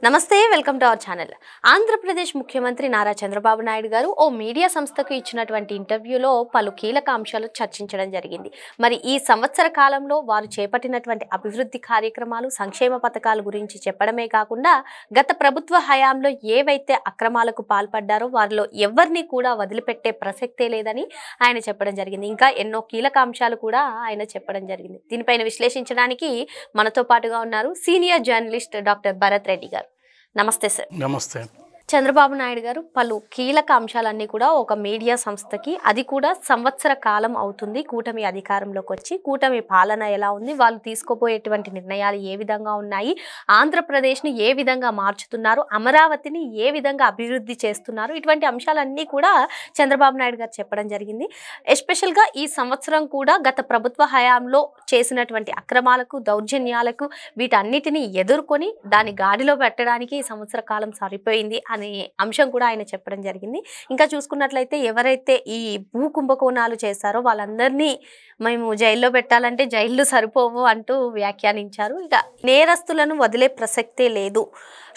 నమస్తే welcome to our channel. Andhra Pradesh ముఖ్యమంత్రి నారా చంద్రబాబు నాయుడు గారు ఓ మీడియా సంస్థకు ఇచ్చినటువంటి ఇంటర్వ్యూలో పలు కీలక అంశాలు చర్చించడం జరిగింది. మరి ఈ సంవత్సర కాలంలో వారు చేపట్టినటువంటి అభివృద్ధి కార్యక్రమాలు, సంక్షేమ పథకాల గురించి చెప్పడమే కాకుండా గత ప్రభుత్వ హయాంలో ఏవైతే అక్రమాలకు పాల్పడ్డారో వారిలో ఎవరిని కూడా వదిలిపెట్టే ప్రసక్తే లేదని ఆయన చెప్పడం జరిగింది. ఇంకా ఎన్నో కీలక అంశాలు కూడా ఆయన చెప్పడం జరిగింది. దీనిపైన విశ్లేషించడానికి మనతో పాటుగా ఉన్నారు senior journalist doctor Bharat Reddy గారు. నమస్తే సార్. నమస్తే. చంద్రబాబు నాయుడు గారు పలు కీలక అంశాలన్నీ కూడా ఒక మీడియా సంస్థకి, అది కూడా సంవత్సర కాలం అవుతుంది కూటమి అధికారంలోకి వచ్చి, కూటమి పాలన ఎలా ఉంది, వాళ్ళు తీసుకోబోయేటువంటి నిర్ణయాలు ఏ విధంగా ఉన్నాయి, ఆంధ్రప్రదేశ్ని ఏ విధంగా మార్చుతున్నారు, అమరావతిని ఏ విధంగా అభివృద్ధి చేస్తున్నారు, ఇటువంటి అంశాలన్నీ కూడా చంద్రబాబు నాయుడు గారు చెప్పడం జరిగింది. ఎస్పెషల్గా ఈ సంవత్సరం కూడా గత ప్రభుత్వ హయాంలో చేసినటువంటి అక్రమాలకు, దౌర్జన్యాలకు వీటన్నిటిని ఎదుర్కొని దాని గాడిలో పెట్టడానికి ఈ సంవత్సర కాలం సరిపోయింది అనే అంశం కూడా ఆయన చెప్పడం జరిగింది. ఇంకా చూసుకున్నట్లయితే ఎవరైతే ఈ భూ కుంభకోణాలు చేశారో వాళ్ళందరినీ మేము జైల్లో పెట్టాలంటే జైళ్ళు సరిపోవు అంటూ వ్యాఖ్యానించారు. ఇక నేరస్తులను వదిలే ప్రసక్తే లేదు,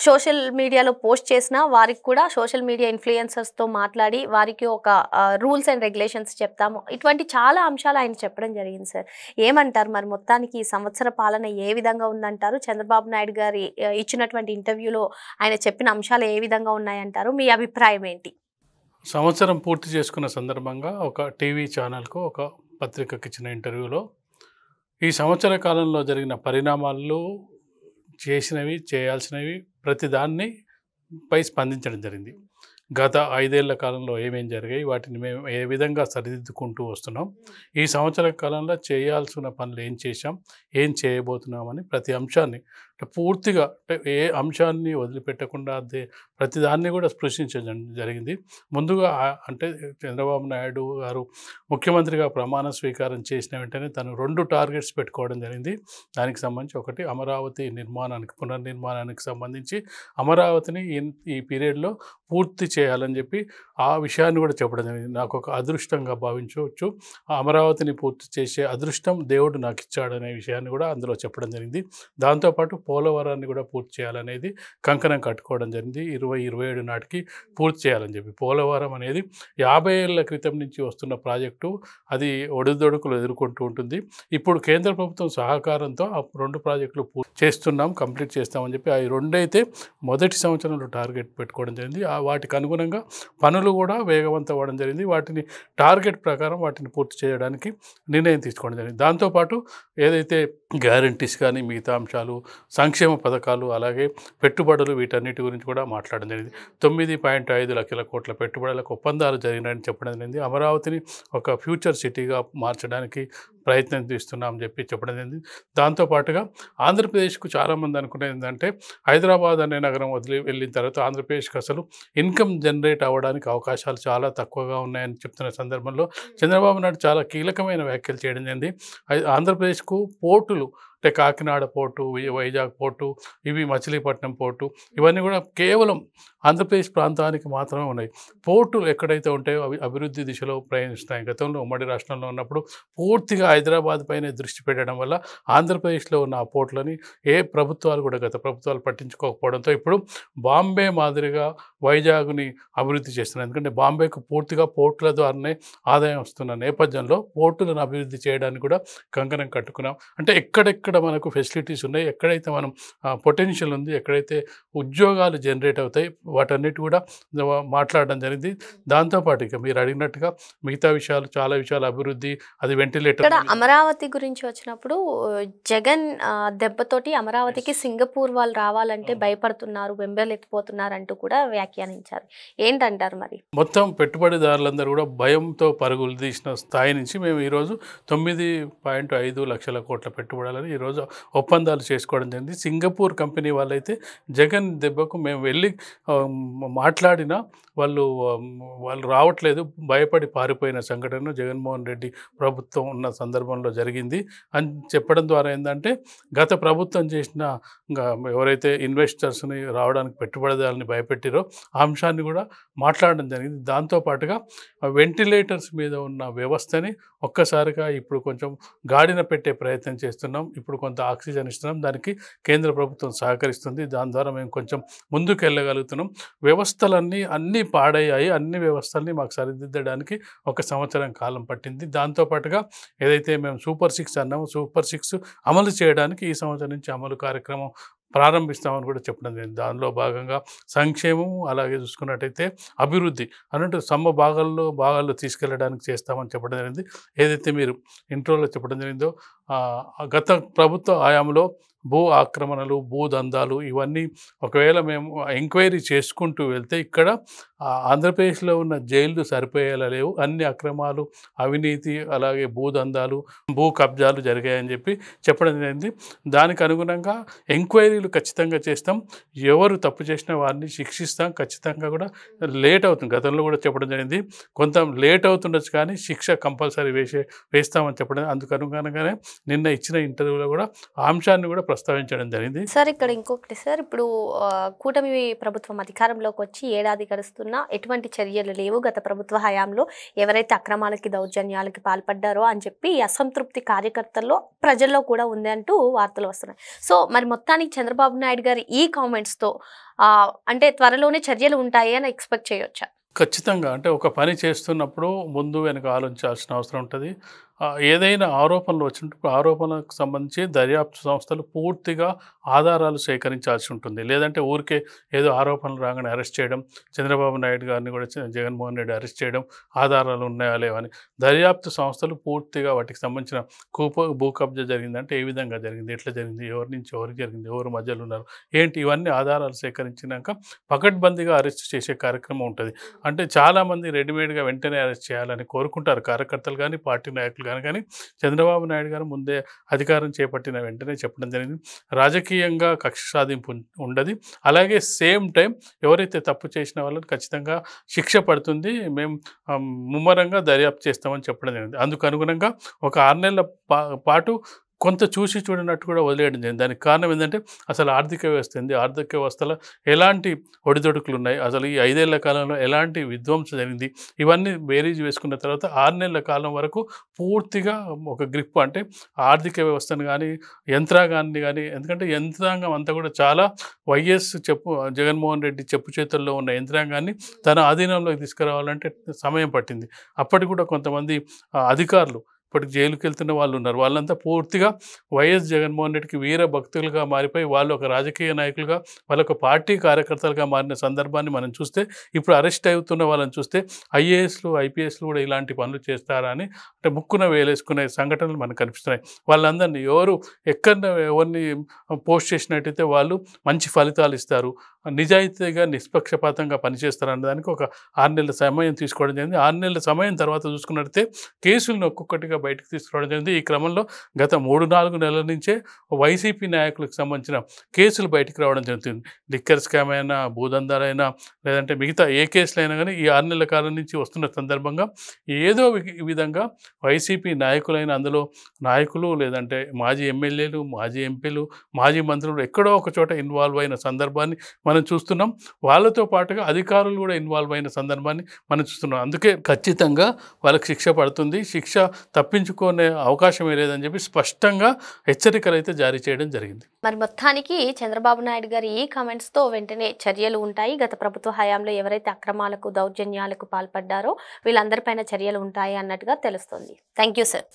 సోషల్ మీడియాలో పోస్ట్ చేసినా వారికి కూడా సోషల్ మీడియా ఇన్ఫ్లుయెన్సర్స్తో మాట్లాడి వారికి ఒక రూల్స్ అండ్ రెగ్యులేషన్స్ చెప్తాము, ఇటువంటి చాలా అంశాలు ఆయన చెప్పడం జరిగింది. సార్, ఏమంటారు మరి మొత్తానికి ఈ సంవత్సర పాలన ఏ విధంగా ఉందంటారు? చంద్రబాబు నాయుడు గారి ఇచ్చినటువంటి ఇంటర్వ్యూలో ఆయన చెప్పిన అంశాలు ఏ విధంగా ఉన్నాయంటారు? మీ అభిప్రాయం ఏంటి? సంవత్సరం పూర్తి చేసుకున్న సందర్భంగా ఒక టీవీ ఛానల్కు, ఒక పత్రికకి ఇచ్చిన ఇంటర్వ్యూలో ఈ సంవత్సర కాలంలో జరిగిన పరిణామాలు, చేసినవి, చేయాల్సినవి ప్రతిదాన్ని పై స్పందించడం జరిగింది. గత 5 ఏళ్ల కాలంలో ఏమేం జరిగాయి, వాటిని మేము ఏ విధంగా సరిదిద్దుకుంటూ వస్తున్నాం, ఈ సంవత్సర కాలంలో చేయాల్సిన పనులు ఏం చేశాం, ఏం చేయబోతున్నామని ప్రతి అంశాన్ని పూర్తిగా ఏ అంశాన్ని వదిలిపెట్టకుండా ప్రతిదాన్ని కూడా స్పృశించడం జరిగింది. ముందుగా అంటే చంద్రబాబు నాయుడు గారు ముఖ్యమంత్రిగా ప్రమాణ స్వీకారం చేసిన వెంటనే తను 2 టార్గెట్స్ పెట్టుకోవడం జరిగింది. దానికి సంబంధించి ఒకటి అమరావతి నిర్మాణానికి, పునర్నిర్మాణానికి సంబంధించి అమరావతిని ఈ పీరియడ్లో పూర్తి చేయాలని చెప్పి ఆ విషయాన్ని కూడా చెప్పడం జరిగింది. నాకు ఒక అదృష్టంగా భావించవచ్చు, అమరావతిని పూర్తి చేసే అదృష్టం దేవుడు నాకు ఇచ్చాడనే విషయాన్ని కూడా అందులో చెప్పడం జరిగింది. దాంతోపాటు పోలవరాన్ని కూడా పూర్తి చేయాలనేది కంకణం కట్టుకోవడం జరిగింది. 2027 నాటికి పూర్తి చేయాలని చెప్పి. పోలవరం అనేది 50 ఏళ్ల క్రితం నుంచి వస్తున్న ప్రాజెక్టు, అది ఒడిదొడుకులు ఎదుర్కొంటూ ఉంటుంది. ఇప్పుడు కేంద్ర ప్రభుత్వం సహకారంతో ఆ 2 ప్రాజెక్టులు పూర్తి చేస్తున్నాం, కంప్లీట్ చేస్తామని చెప్పి ఆ 2 అయితే మొదటి సంవత్సరంలో టార్గెట్ పెట్టుకోవడం జరిగింది. వాటికి అనుగుణంగా పనులు కూడా వేగవంతం అవ్వడం జరిగింది. వాటిని టార్గెట్ ప్రకారం వాటిని పూర్తి చేయడానికి నిర్ణయం తీసుకోవడం జరిగింది. దాంతోపాటు ఏదైతే గ్యారంటీస్ కానీ, మిగతా అంశాలు, సంక్షేమ పథకాలు, అలాగే పెట్టుబడులు, వీటన్నిటి గురించి కూడా మాట్లాడడం జరిగింది. 9.5 లక్షల కోట్ల పెట్టుబడులకు ఒప్పందాలు జరిగినాయని చెప్పడం జరిగింది. అమరావతిని ఒక ఫ్యూచర్ సిటీగా మార్చడానికి ప్రయత్నం చేస్తున్నామని చెప్పి చెప్పడం జరిగింది. దాంతోపాటుగా ఆంధ్రప్రదేశ్కు చాలామంది అనుకునేది ఏంటంటే, హైదరాబాద్ అనే నగరం వదిలి వెళ్ళిన తర్వాత ఆంధ్రప్రదేశ్కి అసలు ఇన్కమ్ జనరేట్ అవ్వడానికి అవకాశాలు చాలా తక్కువగా ఉన్నాయని చెప్తున్న సందర్భంలో చంద్రబాబు నాయుడు చాలా కీలకమైన వ్యాఖ్యలు చేయడం జరిగింది. ఆంధ్రప్రదేశ్కు పోర్టులు అంటే కాకినాడ పోర్టు, వైజాగ్ పోర్టు, ఇవి మచిలీపట్నం పోర్టు, ఇవన్నీ కూడా కేవలం ఆంధ్రప్రదేశ్ ప్రాంతానికి మాత్రమే ఉన్నాయి. పోర్టులు ఎక్కడైతే ఉంటాయో అవి అభివృద్ధి దిశలో ప్రయాణిస్తాయి. గతంలో ఉమ్మడి రాష్ట్రంలో ఉన్నప్పుడు పూర్తిగా హైదరాబాద్ పైనే దృష్టి పెట్టడం వల్ల ఆంధ్రప్రదేశ్లో ఉన్న ఆ పోర్టులని ఏ ప్రభుత్వాలు కూడా, గత ప్రభుత్వాలు పట్టించుకోకపోవడంతో ఇప్పుడు బాంబే మాదిరిగా వైజాగ్ని అభివృద్ధి చేస్తున్నారు. ఎందుకంటే బాంబేకు పూర్తిగా పోర్టుల ద్వారానే ఆదాయం వస్తున్న నేపథ్యంలో పోర్టులను అభివృద్ధి చేయడానికి కూడా కంకణం కట్టుకున్నాం. అంటే ఎక్కడెక్కడ మనకు ఫెసిలిటీస్ ఉన్నాయి, ఎక్కడైతే మనం పొటెన్షియల్ ఉంది, ఎక్కడైతే ఉద్యోగాలు జనరేట్ అవుతాయి, వాటన్నిటి కూడా మాట్లాడడం జరిగింది. దాంతోపాటు ఇక మీరు అడిగినట్టుగా మిగతా విషయాలు, చాలా విషయాలు, అభివృద్ధి, అది వెంటిలేటర్. ఇక్కడ అమరావతి గురించి వచ్చినప్పుడు జగన్ దెబ్బతోటి అమరావతికి సింగపూర్ వాళ్ళు రావాలంటే భయపడుతున్నారు, వెంబెలెత్తిపోతున్నారు అంటూ కూడా వ్యాఖ్యానించారు. ఏంటంటారు మరి? మొత్తం పెట్టుబడిదారులందరూ కూడా భయంతో పరుగులు తీసిన స్థాయి నుంచి మేము ఈరోజు 9.5 లక్షల కోట్ల పెట్టుబడులని ఈరోజు ఒప్పందాలు చేసుకోవడం జరిగింది. సింగపూర్ కంపెనీ వాళ్ళైతే జగన్ దెబ్బకు మేము వెళ్ళి మాట్లాడినా వాళ్ళు రావట్లేదు, భయపడి పారిపోయిన సంఘటన జగన్మోహన్ రెడ్డి ప్రభుత్వం ఉన్న సందర్భంలో జరిగింది అని చెప్పడం ద్వారా ఏంటంటే, గత ప్రభుత్వం చేసిన ఎవరైతే ఇన్వెస్టర్స్ని రావడానికి పెట్టుబడిదారులని భయపెట్టిరో ఆ అంశాన్ని కూడా మాట్లాడడం జరిగింది. దాంతోపాటుగా వెంటిలేటర్స్ మీద ఉన్న వ్యవస్థని ఒక్కసారిగా ఇప్పుడు కొంచెం గాడిన పెట్టే ప్రయత్నం చేస్తున్నాం. ఇప్పుడు ఇప్పుడు కొంత ఆక్సిజన్ ఇస్తున్నాం. దానికి కేంద్ర ప్రభుత్వం సహకరిస్తుంది. దాని ద్వారా మేము కొంచెం ముందుకు వెళ్ళగలుగుతున్నాం. వ్యవస్థలన్నీ అన్నీ పాడయ్యాయి. అన్ని వ్యవస్థల్ని మాకు సరిదిద్దడానికి 1 సంవత్సరం కాలం పట్టింది. దాంతో పాటుగా ఏదైతే మేము సూపర్ 6 అన్నామో సూపర్ 6 అమలు చేయడానికి ఈ సంవత్సరం నుంచి అమలు కార్యక్రమం ప్రారంభిస్తామని కూడా చెప్పడం జరిగింది. దానిలో భాగంగా సంక్షేమం, అలాగే చూసుకున్నట్టయితే అభివృద్ధి అన్నట్టు భాగాల్లో తీసుకెళ్ళడానికి చేస్తామని చెప్పడం జరిగింది. ఏదైతే మీరు ఇంట్రోలో చెప్పడం జరిగిందో గత ప్రభుత్వ హయాంలో భూ ఆక్రమణలు, భూదందాలు ఇవన్నీ ఒకవేళ మేము ఎంక్వైరీ చేసుకుంటూ వెళ్తే ఇక్కడ ఆంధ్రప్రదేశ్లో ఉన్న జైళ్ళు సరిపోయేలా లేవు. అన్ని అక్రమాలు, అవినీతి, అలాగే భూదందాలు, భూ కబ్జాలు జరిగాయని చెప్పడం జరిగింది. దానికి అనుగుణంగా ఎంక్వైరీలు ఖచ్చితంగా చేస్తాం. ఎవరు తప్పు చేసిన వారిని శిక్షిస్తాం. ఖచ్చితంగా కూడా లేట్ అవుతుంది. గతంలో కూడా చెప్పడం జరిగింది. కొంత లేట్ అవుతుండొచ్చు కానీ శిక్ష కంపల్సరీ వేస్తామని చెప్పడం. అందుకు అనుగుణంగానే నిన్న ఇచ్చిన ఇంటర్వ్యూలో కూడా ఆ అంశాన్ని కూడా ప్రస్తావించడం జరిగింది. సార్ ఇక్కడ ఇంకొకటి సార్, ఇప్పుడు కూటమి ప్రభుత్వం అధికారంలోకి వచ్చి ఏడాది గడుస్తున్నా ఎటువంటి చర్యలు లేవు. గత ప్రభుత్వ హయాంలో ఎవరైతే అక్రమాలకి, దౌర్జన్యాలకి పాల్పడ్డారో అని చెప్పి అసంతృప్తి కార్యకర్తల్లో, ప్రజల్లో కూడా ఉంది అంటూ వార్తలు వస్తున్నాయి. సో మరి మొత్తానికి చంద్రబాబు నాయుడు గారి ఈ కామెంట్స్తో అంటే త్వరలోనే చర్యలు ఉంటాయి అని ఎక్స్పెక్ట్ చేయొచ్చా? ఖచ్చితంగా. అంటే ఒక పని చేస్తున్నప్పుడు ముందు వెనక ఆలోచించాల్సిన అవసరం ఉంటుంది. ఏదైనా ఆరోపణలు వచ్చినప్పుడు ఆరోపణలకు సంబంధించి దర్యాప్తు సంస్థలు పూర్తిగా ఆధారాలు సేకరించాల్సి ఉంటుంది. లేదంటే ఊరికే ఏదో ఆరోపణలు రాగానే అరెస్ట్ చేయడం, చంద్రబాబు నాయుడు గారిని కూడా జగన్మోహన్ రెడ్డి అరెస్ట్ చేయడం, ఆధారాలు ఉన్నాయా లేవని. దర్యాప్తు సంస్థలు పూర్తిగా వాటికి సంబంధించిన భూ కబ్జా జరిగిందంటే ఏ విధంగా జరిగింది, ఎట్లా జరిగింది, ఎవరి నుంచి ఎవరికి జరిగింది, ఎవరు మధ్యలో ఉన్నారు, ఏంటి, ఇవన్నీ ఆధారాలు సేకరించినాక పకడ్బందీగా అరెస్ట్ చేసే కార్యక్రమం ఉంటుంది. అంటే చాలామంది రెడీమేడ్గా వెంటనే అరెస్ట్ చేయాలని కోరుకుంటారు కార్యకర్తలు కానీ, పార్టీ నాయకులు కానీ చంద్రబాబు నాయుడు గారు ముందే అధికారం చేపట్టిన వెంటనే చెప్పడం జరిగింది. రాజకీయంగా కక్ష సాధింపు ఉండదు. అలాగే సేమ్ టైం ఎవరైతే తప్పు చేసిన వాళ్ళని ఖచ్చితంగా శిక్ష పడుతుంది. మేము ముమ్మరంగా దర్యాప్తు చేస్తామని చెప్పడం జరిగింది. అందుకు అనుగుణంగా ఒక 6 నెలల పాటు కొంత చూసి చూడనట్టు కూడా వదిలేయడం జరిగింది. దానికి కారణం ఏంటంటే అసలు ఆర్థిక వ్యవస్థ ఏంది, ఆర్థిక వ్యవస్థలో ఎలాంటి ఒడిదొడుకులు ఉన్నాయి, అసలు ఈ 5 ఏళ్ల కాలంలో ఎలాంటి విధ్వంసం జరిగింది, ఇవన్నీ బేరీజ్ వేసుకున్న తర్వాత 6 నెలల కాలం వరకు పూర్తిగా ఒక గ్రిప్, అంటే ఆర్థిక వ్యవస్థను కానీ, యంత్రాంగాన్ని కానీ, ఎందుకంటే యంత్రాంగం అంతా కూడా చాలా జగన్మోహన్ రెడ్డి చెప్పు చేతుల్లో ఉన్న యంత్రాంగాన్ని తన ఆధీనంలోకి తీసుకురావాలంటే సమయం పట్టింది. అప్పటికి కూడా కొంతమంది అధికారులు ఇప్పటికి జైలుకి వెళ్తున్న వాళ్ళు ఉన్నారు. వాళ్ళంతా పూర్తిగా జగన్మోహన్ రెడ్డికి వీర భక్తులుగా మారిపోయి వాళ్ళు ఒక రాజకీయ నాయకులుగా, వాళ్ళొక పార్టీ కార్యకర్తలుగా మారిన సందర్భాన్ని మనం చూస్తే, ఇప్పుడు అరెస్ట్ అవుతున్న వాళ్ళని చూస్తే ఐఏఎస్లు, ఐపీఎస్లు కూడా ఇలాంటి పనులు చేస్తారా అని అంటే ముక్కున వేలేసుకునే సంఘటనలు మనకు కనిపిస్తున్నాయి. వాళ్ళందరినీ ఎవరిని పోస్ట్ చేసినట్టయితే వాళ్ళు మంచి ఫలితాలు ఇస్తారు, నిజాయితీగా నిష్పక్షపాతంగా పనిచేస్తారు అన్నదానికి ఒక 6 నెలల సమయం తీసుకోవడం జరిగింది. 6 నెలల సమయం తర్వాత చూసుకున్నట్టయితే కేసులను ఒక్కొక్కటిగా బయటకు తీసుకురావడం జరిగింది. ఈ క్రమంలో గత 3-4 నెలల నుంచే వైసీపీ నాయకులకు సంబంధించిన కేసులు బయటకు రావడం జరుగుతుంది. లిక్కర్ స్కామ్ అయినా, భూదందాలైనా, లేదంటే మిగతా ఏ కేసులైనా కానీ ఈ 6 నెలల కాలం నుంచి వస్తున్న సందర్భంగా ఏదో విధంగా వైసీపీ నాయకులైన, అందులో నాయకులు లేదంటే మాజీ ఎమ్మెల్యేలు, మాజీ ఎంపీలు, మాజీ మంత్రులు ఎక్కడో ఒక చోట ఇన్వాల్వ్ అయిన సందర్భాన్ని మనం చూస్తున్నాం. వాళ్ళతో పాటుగా అధికారులు కూడా ఇన్వాల్వ్ అయిన సందర్భాన్ని మనం చూస్తున్నాం. అందుకే ఖచ్చితంగా వాళ్ళకి శిక్ష పడుతుంది. శిక్ష తప్పించుకునే అవకాశమే లేదని చెప్పి స్పష్టంగా హెచ్చరికలు అయితే జారీ చేయడం జరిగింది. మరి మొత్తానికి చంద్రబాబు నాయుడు గారి ఈ కామెంట్స్తో వెంటనే చర్యలు ఉంటాయి. గత ప్రభుత్వ హయాంలో ఎవరైతే అక్రమాలకు, దౌర్జన్యాలకు పాల్పడ్డారో వీళ్ళందరిపైన చర్యలు ఉంటాయి అన్నట్టుగా తెలుస్తుంది. Thank you sir.